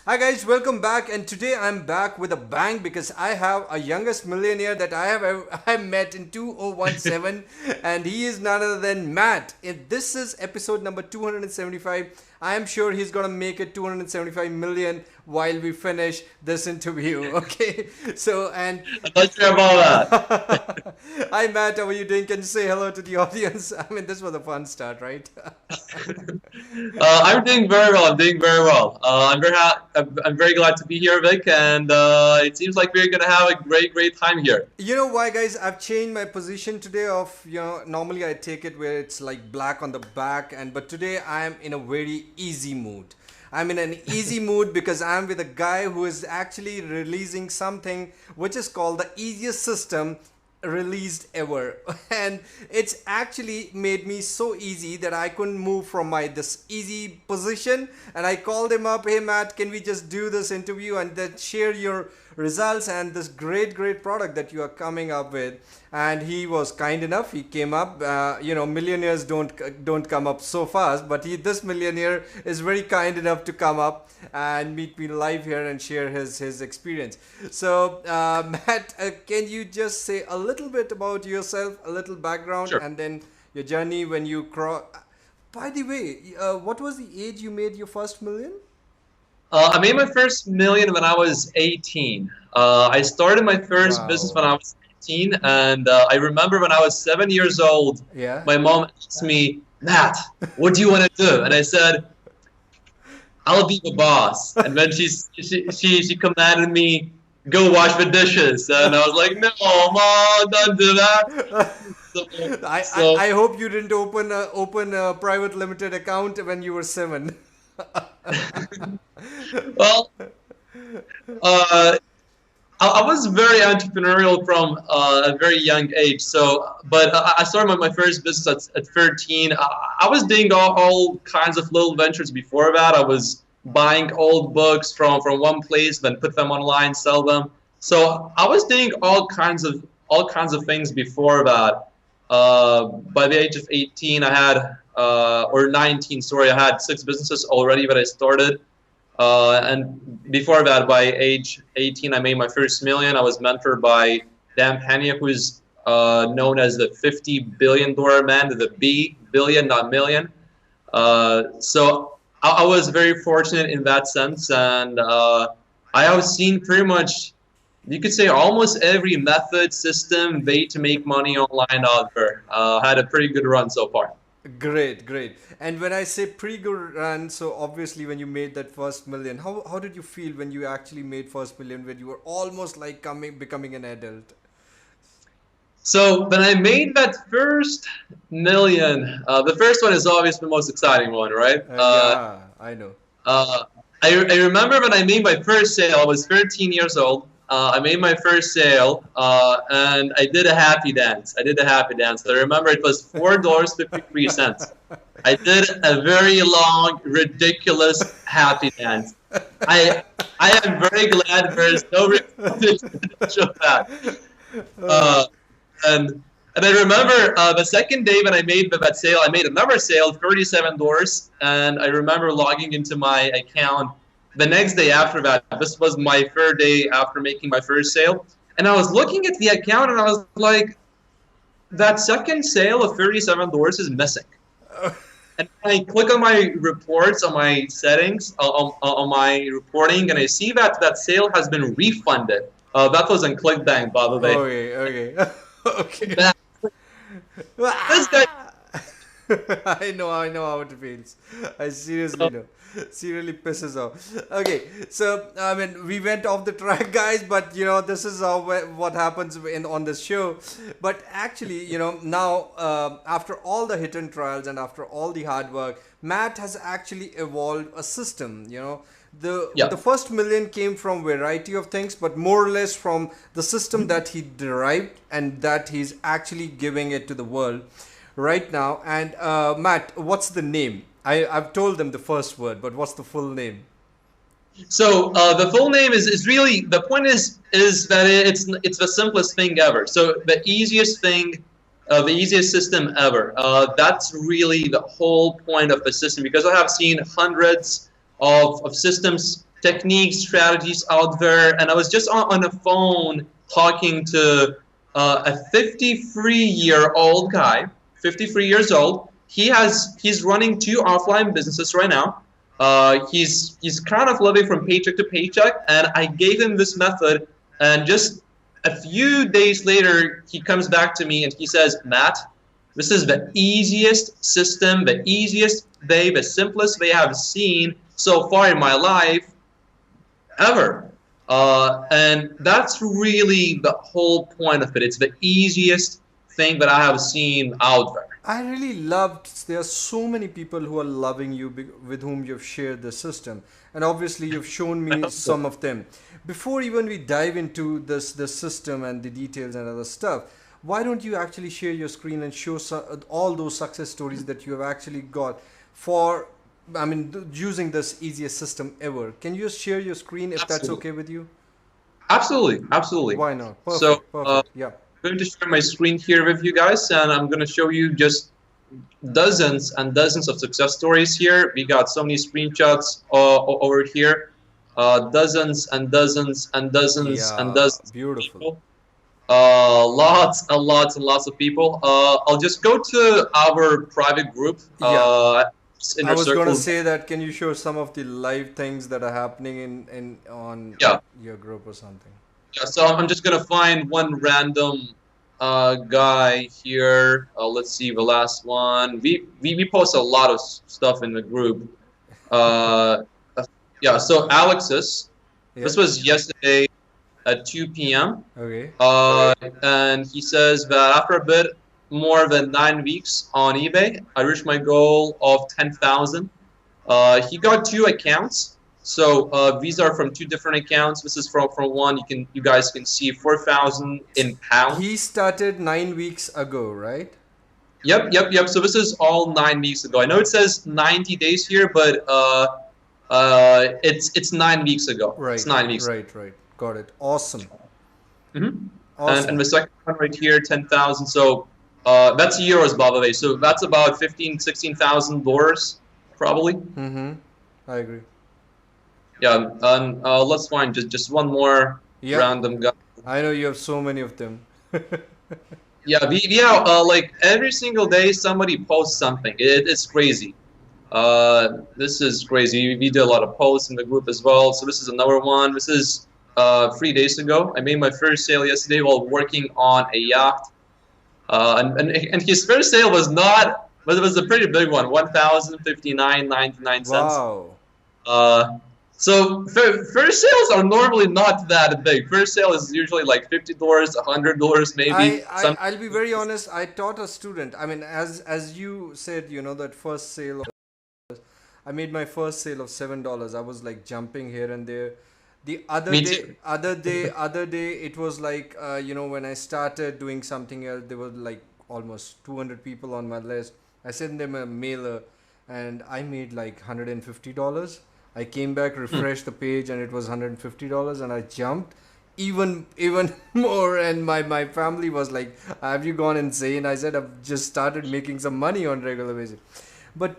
Hi guys, welcome back. And today I'm back with a bang because I have a youngest millionaire that I met in 2017, and he is none other than Matt. If this is episode number 275, I am sure he's gonna make it 275 million while we finish this interview. Okay, so and I'm not sure about that. hi Matt, how are you doing? Can you say hello to the audience? I mean, this was a fun start, right? I'm doing very well. I'm doing very well. I'm very glad to be here, Vic, and it seems like we're gonna have a great time here. You know why, guys? I've changed my position today. Normally I take it where it's like black on the back, but today I am in a very easy mood. I'm in an easy mood because I'm with a guy who is actually releasing something which is called the easiest system released ever. And it's actually made me so easy that I couldn't move from my this easy position, and I called him up. Hey Matt, can we just do this interview and then share your results and this great product that you are coming up with? And he was kind enough. He came up. Millionaires don't come up so fast, but this millionaire is very kind enough to come up and meet me live here and share his experience. So Matt, can you just say a little bit about yourself, a little background, Sure. and then your journey when you cross. By the way, what was the age you made your first million? I made my first million when I was 18. I started my first business Wow. when I was 18, and I remember when I was 7 years old, Yeah. my mom asked me, Matt, what do you want to do? And I said, I'll be the boss. And then she commanded me, go wash the dishes. And I was like, no, mom, don't do that. So, I hope you didn't open a private limited account when you were seven. well, uh, I was very entrepreneurial from a very young age. But I started my first business at 13. I was doing all kinds of little ventures before that. I was buying old books from one place, then put them online, sell them. So I was doing all kinds of things before that. By the age of 18, I had or 19, sorry, I had 6 businesses already that I started. And before that, by age 18, I made my first million. I was mentored by Dan Pena, who's known as the $50 billion man, the B, billion, not million. So I was very fortunate in that sense. And I have seen pretty much, you could say, almost every method, system, way to make money online out there. Had a pretty good run so far. Great. And when I say pre-good run, so obviously when you made that first million, how did you feel when you actually made first million, when you were almost like becoming an adult? So when I made that first million, the first one is always the most exciting one, right? Yeah, I know. Uh, I remember when I made my first sale, I was 13 years old. I made my first sale, and I did a happy dance. I remember it was $4.53. I did a very long, ridiculous happy dance. I am very glad there is no recording of that. Uh, and and I remember the second day when I made that sale, I made another sale, $37, and I remember logging into my account the next day after that. This was my third day after making my first sale, and I was looking at the account and I was like, that second sale of $37 is missing. And I click on my reports, on my settings, on my reporting, and I see that that sale has been refunded. That was on ClickBank, by the way. Okay. Okay. That, this guy. I know how it feels. I seriously know. Seriously pisses off. Okay, so I mean, we went off the track, guys, but this is how what happens in on this show. But actually, now after all the hit and trials and after all the hard work, Matt has actually evolved a system. The Yeah. first million came from variety of things, but more or less from the system that he derived and that he's actually giving it to the world right now. And Matt, what's the name? I've told them the first word, but what's the full name? So the full name is really, the point is that it's the simplest thing ever. So the easiest thing, the easiest system ever. That's really the whole point of the system, because I have seen hundreds of systems techniques, strategies out there, and I was just on the phone talking to a 53-year-old guy, 53 years old. He's running two offline businesses right now. He's kind of living from paycheck to paycheck, and I gave him this method, and just a few days later, he comes back to me and he says, Matt, this is the easiest system, the easiest way, the simplest way I've seen so far in my life ever. And that's really the whole point of it. It's the easiest thing that I have seen out there. I really loved, there are so many people who are loving you with whom you've shared the system. And obviously you've shown me some of them. Before even we dive into the system and the details and other stuff, why don't you actually share your screen and show all those success stories that you have actually got for, I mean, using this easiest system ever. Can you just share your screen if that's okay with you? Absolutely, absolutely. Why not? Perfect, So, perfect. Yeah. I'm going to share my screen here with you guys, and I'm going to show you just dozens and dozens of success stories here. We got so many screenshots over here, dozens and dozens and dozens and dozens. Beautiful. Of people. Lots and lots and lots of people. I'll just go to our private group. I was going to say that. Can you show some of the live things that are happening on your group or something? Yeah, so I'm just gonna find one random guy here. Let's see the last one. We post a lot of stuff in the group. Yeah, so Alexis. This was yesterday at 2 p.m. Okay. And he says that after a bit more than 9 weeks on eBay, I reached my goal of 10,000. He got 2 accounts. So these are from 2 different accounts. This is from one. You guys can see 4,000 in pounds. He started 9 weeks ago, right? Yep. So this is all 9 weeks ago. I know it says 90 days here, but it's 9 weeks ago. Right. It's 9 weeks. Right. Got it. Awesome. Mm-hmm. Awesome. And the second one right here, 10,000. So that's euros, by the way. So that's about $16,000 probably. Mm-hmm. I agree. Yeah, and let's find just one more random guy. I know you have so many of them. Yeah, like every single day somebody posts something. It's crazy. This is crazy. We do a lot of posts in the group as well. So this is another one. This is 3 days ago. I made my first sale yesterday while working on a yacht. And his first sale was not, but it was a pretty big one, $1,059.99. Wow. So first sales are normally not that big. First sale is usually like $50, $100 maybe. I'll be very honest. I taught a student. I mean, as you said, you know, that first sale. I made my first sale of $7. I was like jumping here and there. The other day, it was like you know, when I started doing something else, there were like almost 200 people on my list. I sent them a mailer, and I made like $150. I came back, refreshed the page, and it was $150, and I jumped even more. And my family was like, "Have you gone insane?" I said, "I've just started making some money on regular basis." But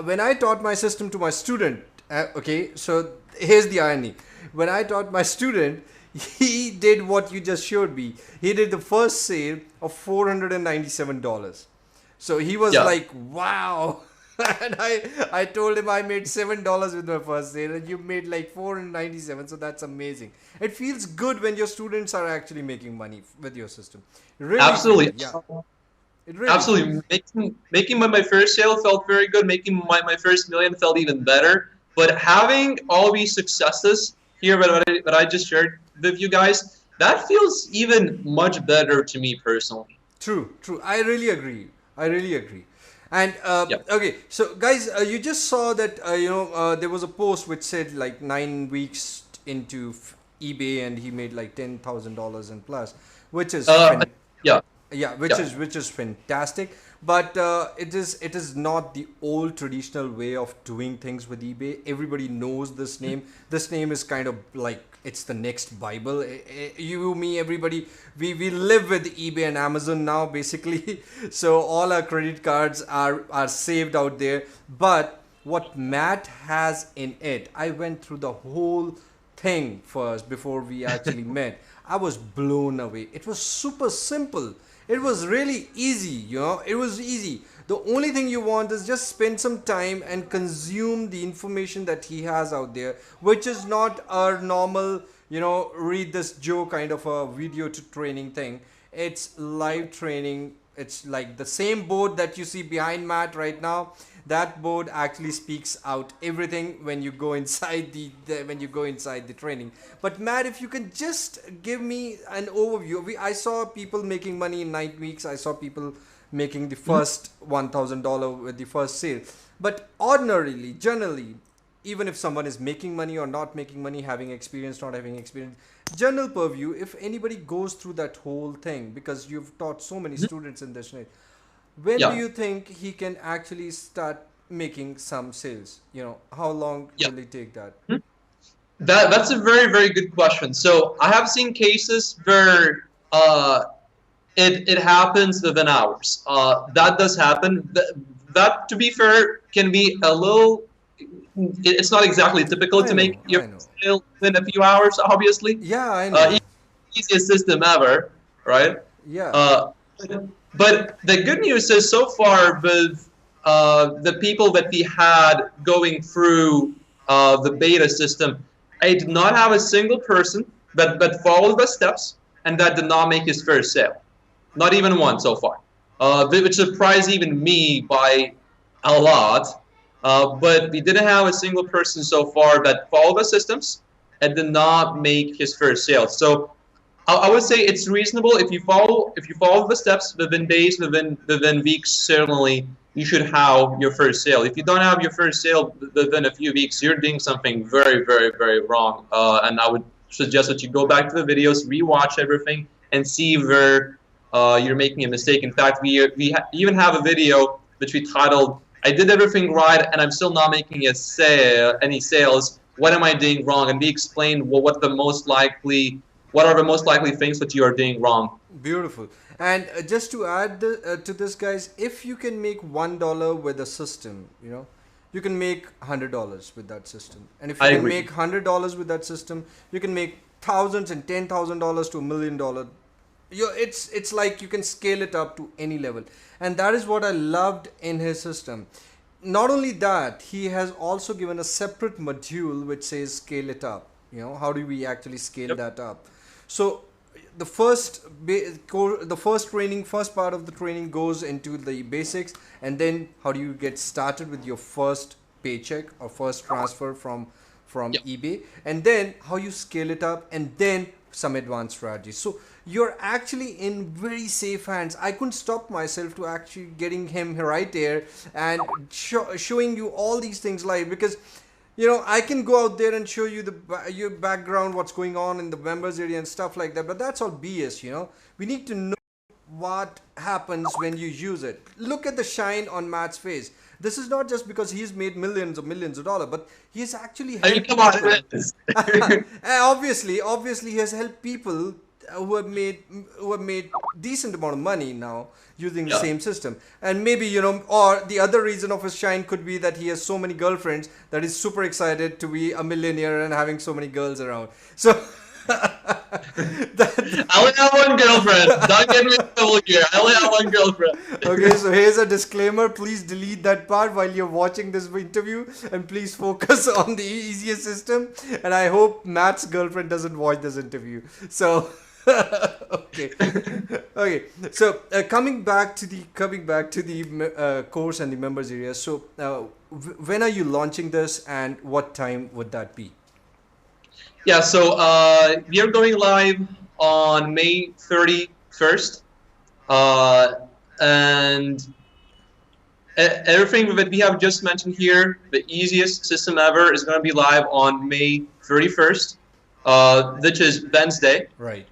when I taught my system to my student, okay, so here's the irony. When I taught my student, he did what you just showed me. He did the first sale of $497. So he was like, "Wow." And I told him I made $7 with my first sale, and you made like $497. So that's amazing. It feels good when your students are actually making money with your system. Really absolutely. Good. Yeah. It really absolutely. Making my first sale felt very good. Making my first million felt even better. But having all these successes here that I just shared with you guys, that feels even much better to me personally. True. I really agree. And okay, so guys, you just saw that there was a post which said like 9 weeks into eBay, and he made like $10,000 and plus, which is which is fantastic. But it is not the old traditional way of doing things with eBay. Everybody knows this name. This name is kind of like it's the next Bible. You, me, everybody, we live with eBay and Amazon now basically. So all our credit cards are saved out there. But what Matt has in it. I went through the whole thing first before we actually met. I was blown away. It was super simple. It was really easy, it was easy. The only thing you want is just spend some time and consume the information that he has out there, which is not a normal, read this Joe kind of a video to training thing. It's live training. It's like the same board that you see behind Matt right now. That board actually speaks out everything when you go inside the training. But Matt, if you can just give me an overview. I saw people making money in 9 weeks. I saw people making the first $1,000 with the first sale. But ordinarily, generally, even if someone is making money or not making money, having experience, not having experience, general purview, if anybody goes through that whole thing, because you've taught so many students in this, when do you think he can actually start making some sales? How long will it take that? That's a very, very good question. So I have seen cases where it happens within hours. That does happen. That, to be fair, can be a little. It's not exactly typical to make your sale within a few hours. Obviously. Yeah, I know. Easiest system ever, right? Yeah. But the good news is, so far with the people that we had going through the beta system, I did not have a single person that followed the steps and that did not make his first sale. Not even one so far, which surprised even me by a lot. But we didn't have a single person so far that followed the systems and did not make his first sale. So I would say it's reasonable if you follow the steps within days, within weeks. Certainly, you should have your first sale. If you don't have your first sale within a few weeks, you're doing something very, very, very wrong. And I would suggest that you go back to the videos, rewatch everything, and see where you're making a mistake. In fact, we even have a video which we titled "I did everything right and I'm still not making any sales. What am I doing wrong?" And we explained what are the most likely things that you are doing wrong. Beautiful. And just to add to this, guys, if you can make $1 with a system, you can make $100 with that system. And if you can make $100 with that system, you can make thousands and $10,000 to $1 million. It's like you can scale it up to any level. And that is what I loved in his system. Not only that, he has also given a separate module which says scale it up. How do we actually scale that up? So the first part of the training goes into the basics, and then how do you get started with your first paycheck or first transfer from eBay, and then how you scale it up, and then some advanced strategies. So you're actually in very safe hands. I couldn't stop myself to actually getting him right there and showing you all these things live, because I can go out there and show you your background, what's going on in the members area and stuff like that, but that's all BS. We need to know what happens when you use it. Look at the shine on Matt's face. This is not just because he's made millions of dollars, but he's actually helped people. Obviously he has helped people who have made decent amount of money now using the same system. And maybe, or the other reason of his shine could be that he has so many girlfriends that he's super excited to be a millionaire and having so many girls around. So I only have one girlfriend. Don't get me in trouble here. I only have one girlfriend. Okay, so here's a disclaimer. Please delete that part while you're watching this interview, and please focus on the easiest system. And I hope Matt's girlfriend doesn't watch this interview. So okay. So coming back to the course and the members area. So when are you launching this, and what time would that be? Yeah, so we are going live on May 31st, and everything that we have just mentioned here, the easiest system ever, is going to be live on May 31st, which is Wednesday. Right.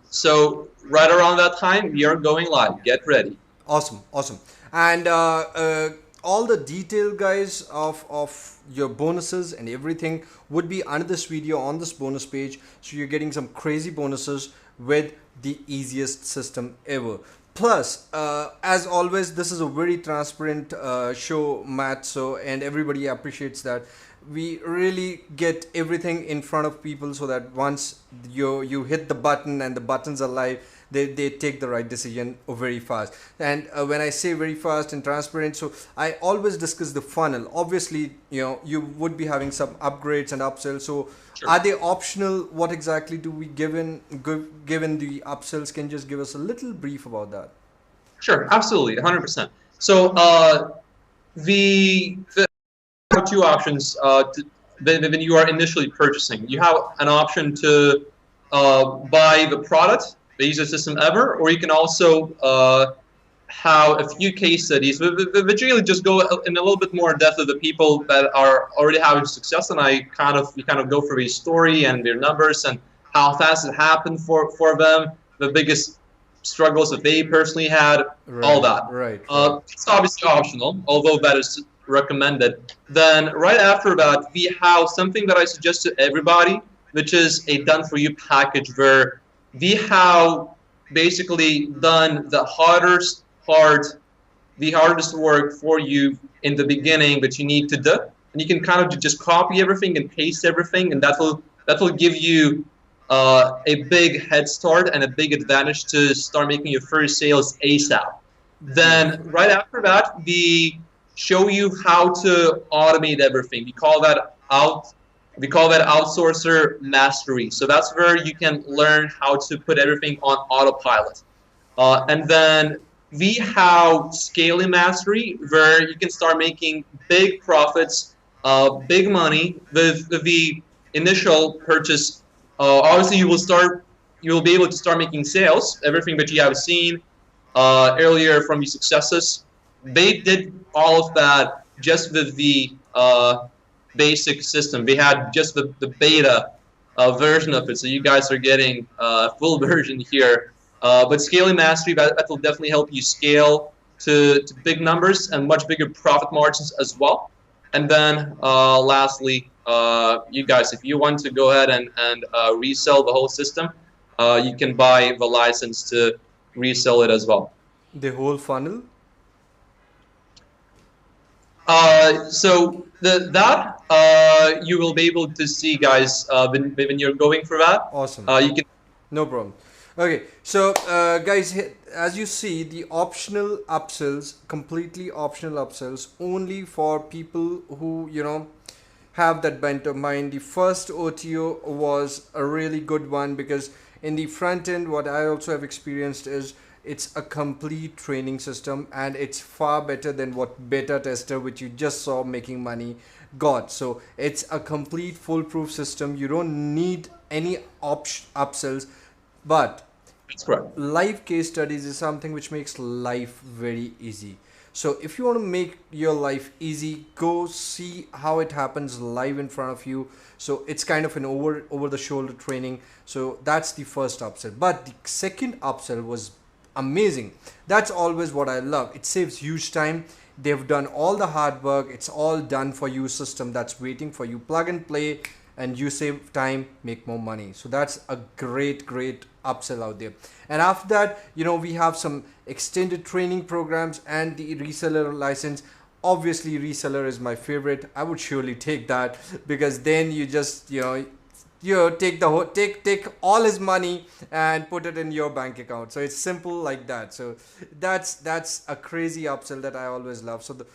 So right around that time, we are going live. Get ready. Awesome. And all the detail, guys, of your bonuses and everything would be under this video on this bonus page. So you're getting some crazy bonuses with the easiest system ever. plus, as always, this is a very transparent show, Matt. So, and everybody appreciates that. We really get everything in front of people so that once you hit the button and the buttons are live, they take the right decision very fast. And when I say very fast and transparent, so I always discuss the funnel. Obviously, you would be having some upgrades and upsells. So Sure. are they optional? What exactly do we given the upsells? Can you just give us a little brief about that? Sure, absolutely, 100%. So the have two options when you are initially purchasing. You have an option to buy the product, the easiest system ever, or you can also have a few case studies, which really just go in a little bit more depth of the people that are already having success, and we kind of go through a story and their numbers and how fast it happened for them, the biggest struggles that they personally had, all Right, that. right, right. It's obviously optional, although that is recommended. Then right after that, we have something that I suggest to everybody, which is a done-for-you package where we have basically done the hardest work for you in the beginning that you need to do, and you can kind of just copy everything and paste everything, and that will give you a big head start and a big advantage to start making your first sales ASAP. Yes. Then right after that, we show you how to automate everything. We call that outsourcer mastery. So that's where you can learn how to put everything on autopilot. And then we have scaling mastery, where you can start making big profits, big money with the initial purchase. Obviously, you will be able to start making sales. Everything that you have seen earlier from your successes, they did all of that just with the basic system. They had just the beta version of it, so you guys are getting full version here. But scaling mastery, that will definitely help you scale to big numbers and much bigger profit margins as well. And then lastly, you guys, if you want to go ahead and resell the whole system, you can buy the license to resell it as well. The whole funnel. So that you will be able to see, guys, when you're going for that. Awesome. You can. No problem. Okay, so guys, as you see, the optional upsells, completely optional upsells, only for people who have that bent of mind. The first OTO was a really good one because in the front end, what I also have experienced is it's a complete training system, and it's far better than what beta tester, which you just saw making money, got. So it's a complete foolproof system. You don't need any upsells, but That's correct. live case studies is something which makes life very easy. So if you want to make your life easy, go see how it happens live in front of you. So it's kind of an over the shoulder training. So that's the first upsell. But the second upsell was amazing. That's always what I love. It saves huge time. They've done all the hard work. It's all done for you system that's waiting for you. Plug and play, and you save time, make more money. So that's a great upsell out there. And after that, we have some extended training programs and the reseller license. Obviously, reseller is my favorite. I would surely take that, because then you just take the whole take all his money and put it in your bank account. So it's simple like that. So that's a crazy upsell that I always love. So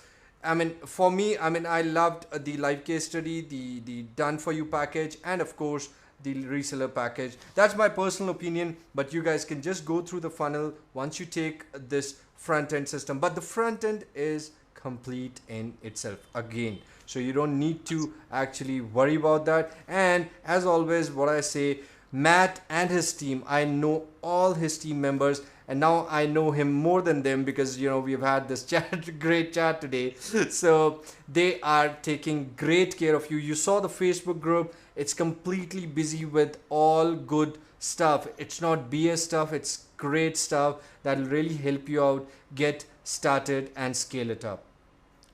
for me, I loved the live case study, the done for you package, and of course the reseller package. That's my personal opinion, but you guys can just go through the funnel once you take this front end system. But the front end is complete in itself again, so you don't need to actually worry about that. And as always, what I say, Matt and his team, I know all his team members, and now I know him more than them, because we've had this great chat today. So they are taking great care of you. You saw the Facebook group. It's completely busy with all good stuff. It's not BS stuff. It's great stuff that will really help you out, get started and scale it up.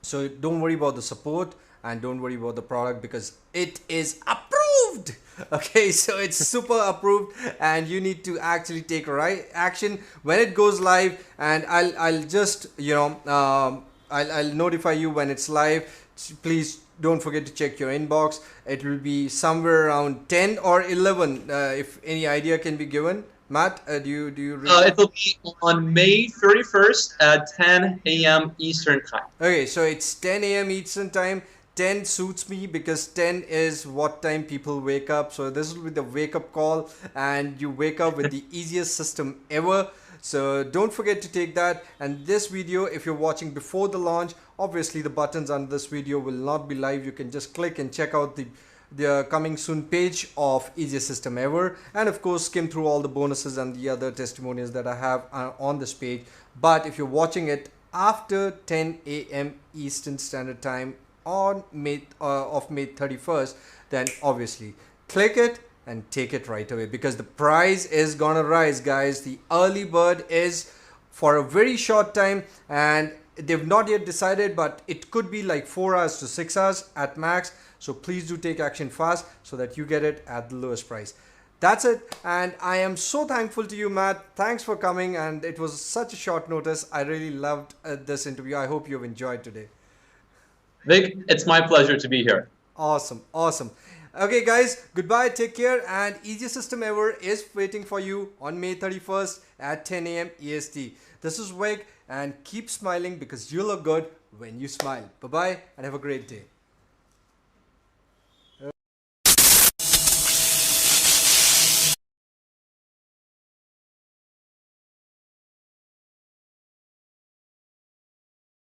So don't worry about the support and don't worry about the product, because it is approved. Okay, so it's super approved, and you need to actually take right action when it goes live. And I'll just I'll notify you when it's live. Please don't forget to check your inbox. It will be somewhere around 10 or 11. If any idea can be given, Matt, do you It will be on May 31st at 10 a.m. Eastern time. Okay, so it's 10 a.m. Eastern time. 10 suits me because 10 is what time people wake up. So this will be the wake up call, and you wake up with the easiest system ever. So don't forget to take that. And this video, if you're watching before the launch, obviously the buttons on this video will not be live. You can just click and check out the coming soon page of easiest system ever, and of course skim through all the bonuses and the other testimonials that I have on this page. But if you're watching it after 10 a.m. Eastern Standard Time on May 31st, then obviously click it and take it right away, because the price is gonna rise, guys. The early bird is for a very short time, and they've not yet decided, but it could be like 4 hours to 6 hours at max. So please do take action fast so that you get it at the lowest price. That's it, and I am so thankful to you, Matt. Thanks for coming, and it was such a short notice. I really loved this interview. I hope you've enjoyed today. Vic, it's my pleasure to be here. Awesome, awesome. Okay, guys, goodbye, take care, and easiest system ever is waiting for you on May 31st at 10 a.m. EST. This is Vic, and keep smiling because you look good when you smile. Bye-bye, and have a great day.